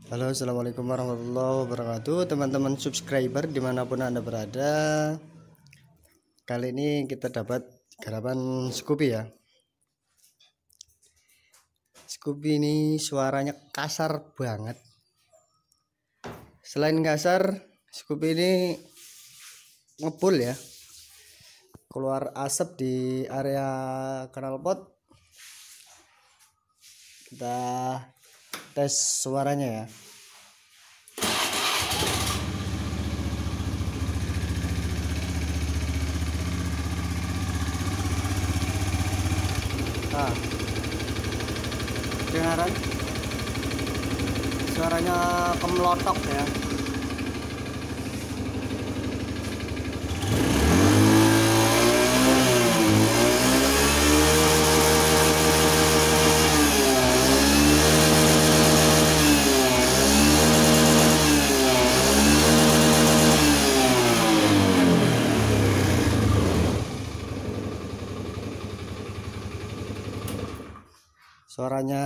Halo, assalamualaikum warahmatullahi wabarakatuh, teman-teman subscriber dimanapun anda berada. Kali ini kita dapat garapan Scoopy ya. Scoopy ini suaranya kasar banget. Selain kasar, Scoopy ini ngebul ya, keluar asap di area knalpot. Kita tes suaranya ya. Nah, dengaran suaranya kemelotok ya. Suaranya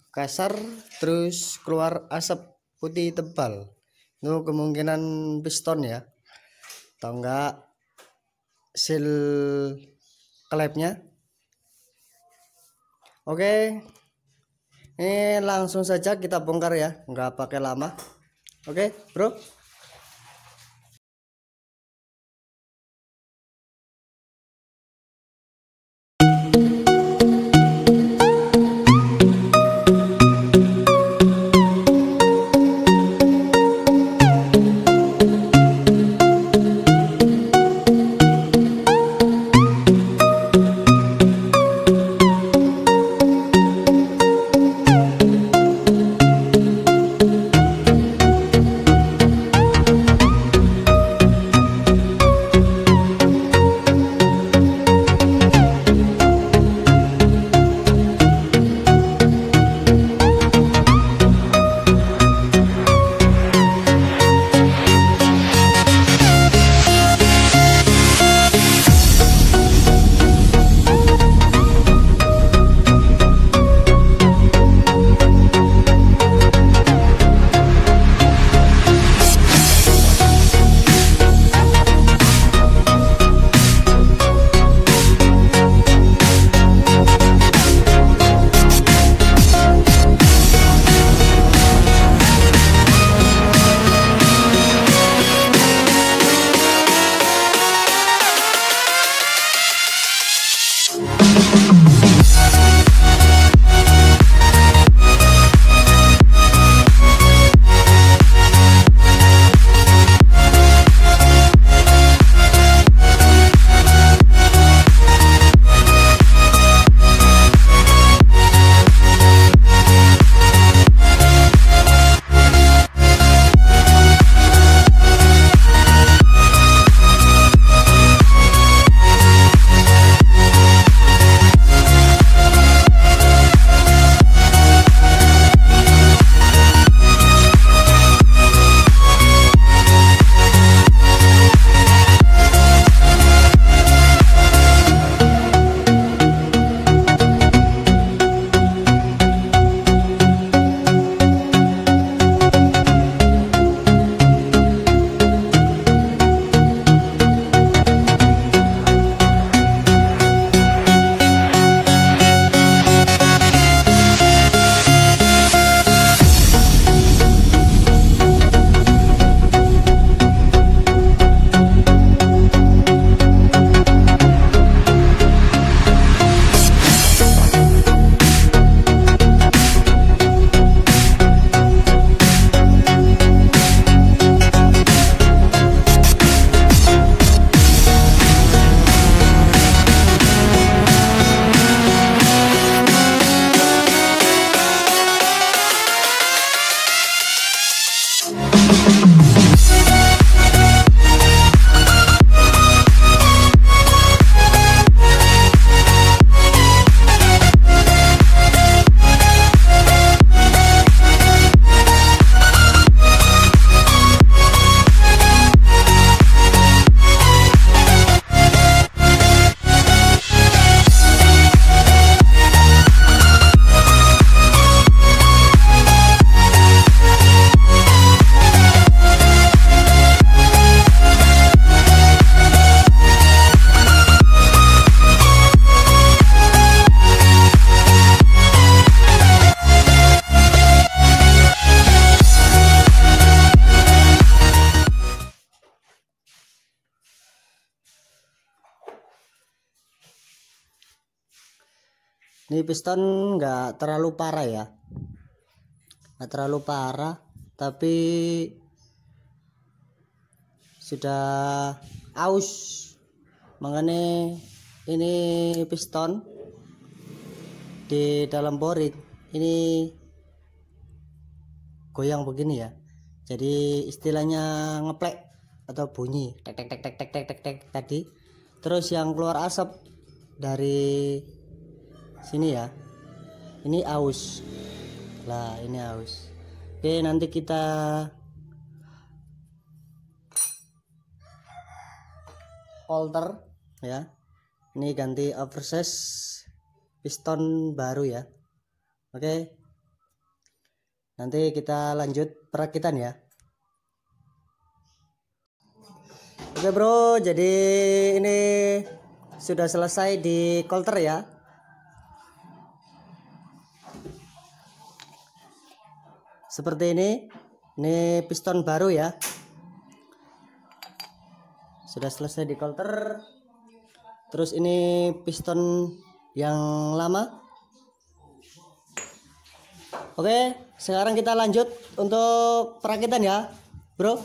kasar, terus keluar asap putih tebal. Itu kemungkinan piston ya, atau enggak seal klepnya. Oke, ini langsung saja kita bongkar ya, nggak pakai lama. Oke bro. Ini piston nggak terlalu parah ya, nggak terlalu parah, tapi sudah aus. Makanya ini piston di dalam boring ini goyang begini ya. Jadi istilahnya ngeplek atau bunyi tek tek tek tek tek tek tek tek tadi. Terus yang keluar asap dari sini ya, ini aus lah, ini aus. Oke, nanti kita alter ya. Ini ganti oversize piston baru ya. Oke, nanti kita lanjut perakitan ya. Oke bro, jadi ini sudah selesai di kolter ya. Seperti ini piston baru ya. Sudah selesai di kolter. Terus ini piston yang lama. Oke, sekarang kita lanjut untuk perakitan ya bro.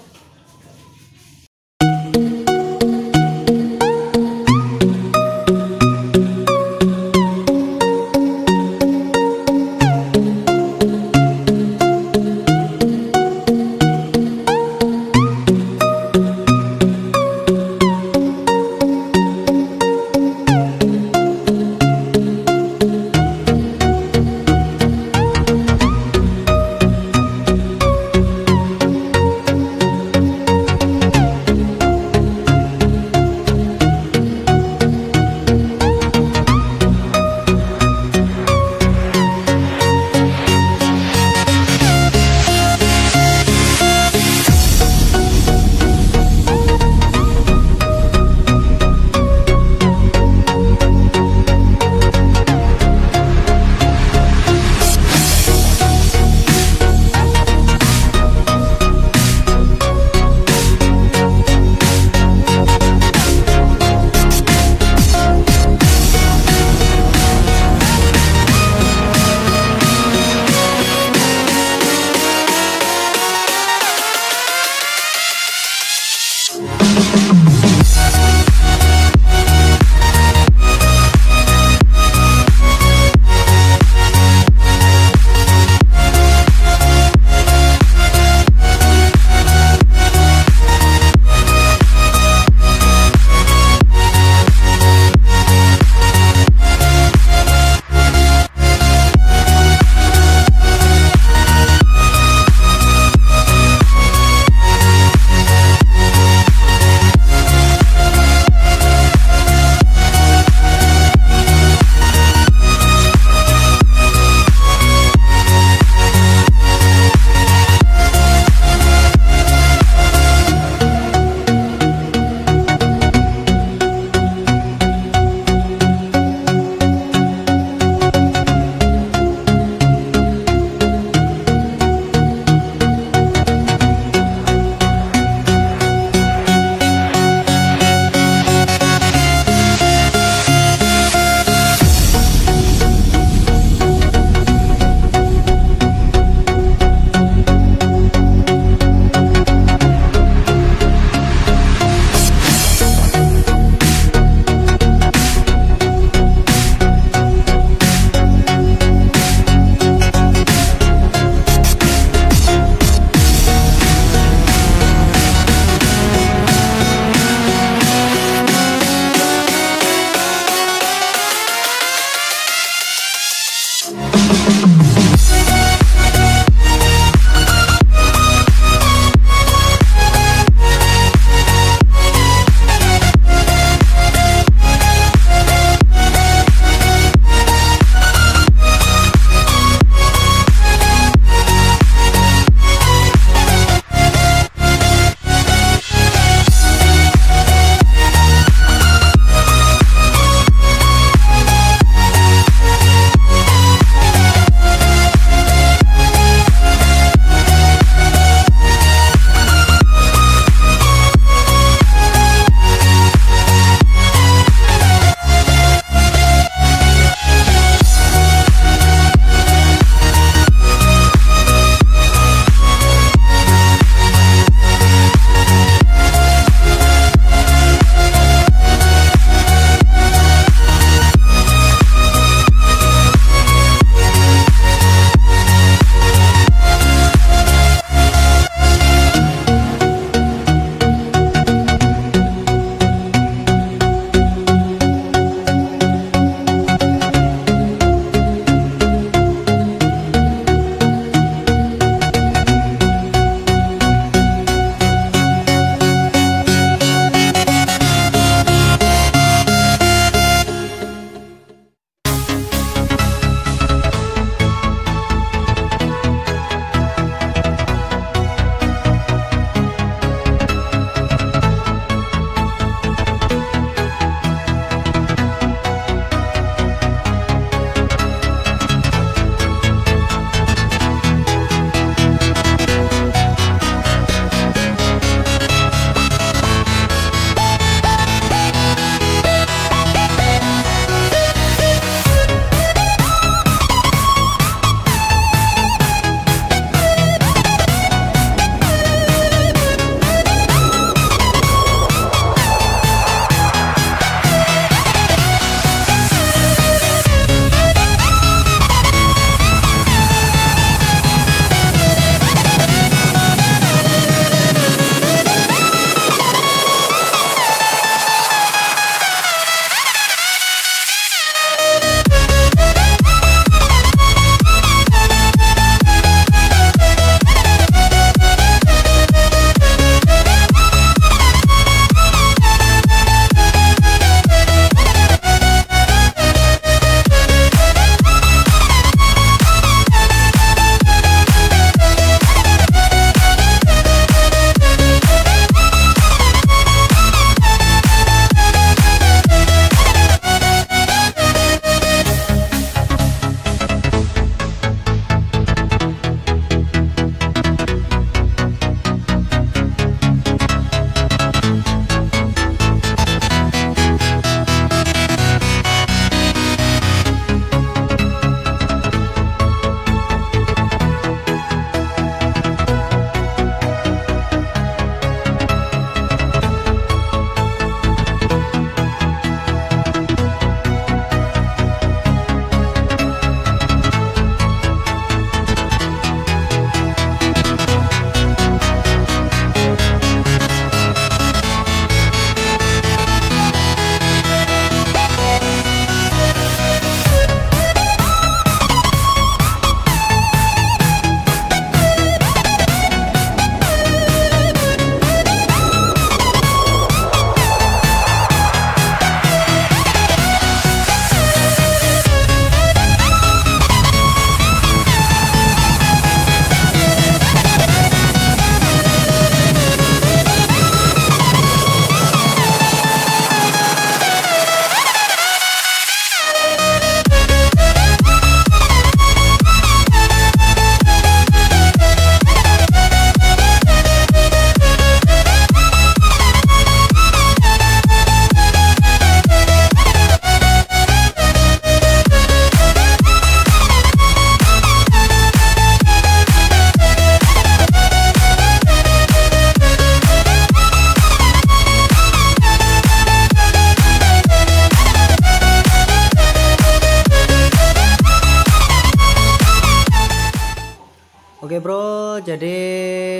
Oke bro, jadi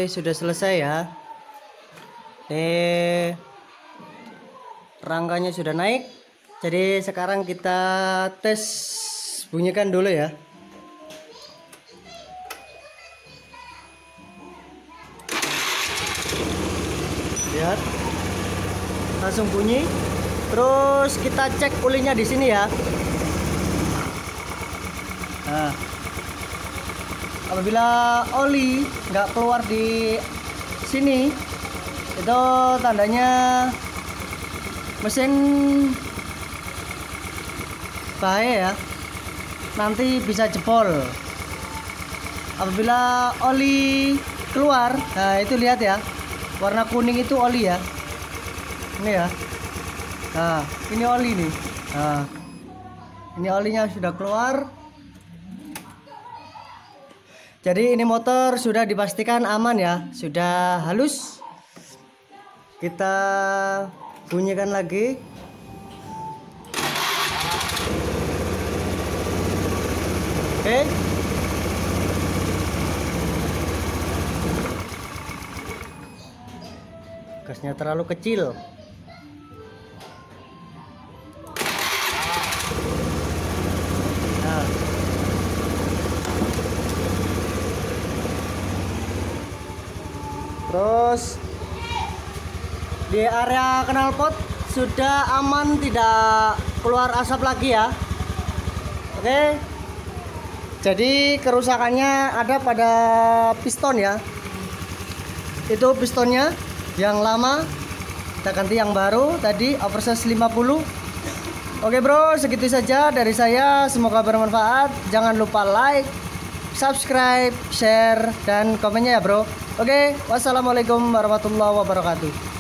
sudah selesai ya. Rangkanya sudah naik. Jadi sekarang kita tes, bunyikan dulu ya. Lihat, langsung bunyi. Terus kita cek ulinya di sini ya. Nah, apabila oli nggak keluar di sini, itu tandanya mesin bahaya ya, nanti bisa jebol. Apabila oli keluar, nah itu lihat ya, warna kuning itu oli ya, ini ya. Nah ini oli nih. Nah ini olinya sudah keluar. Jadi ini motor sudah dipastikan aman ya, sudah halus. Kita bunyikan lagi. Oke. Gasnya terlalu kecil. Nah. Terus di area knalpot sudah aman, tidak keluar asap lagi ya. Oke. Jadi kerusakannya ada pada piston ya. Itu pistonnya yang lama, kita ganti yang baru tadi, oversize 50. Oke bro, segitu saja dari saya, semoga bermanfaat. Jangan lupa like, subscribe, share, dan komennya ya bro. Oke, wassalamualaikum warahmatullahi wabarakatuh.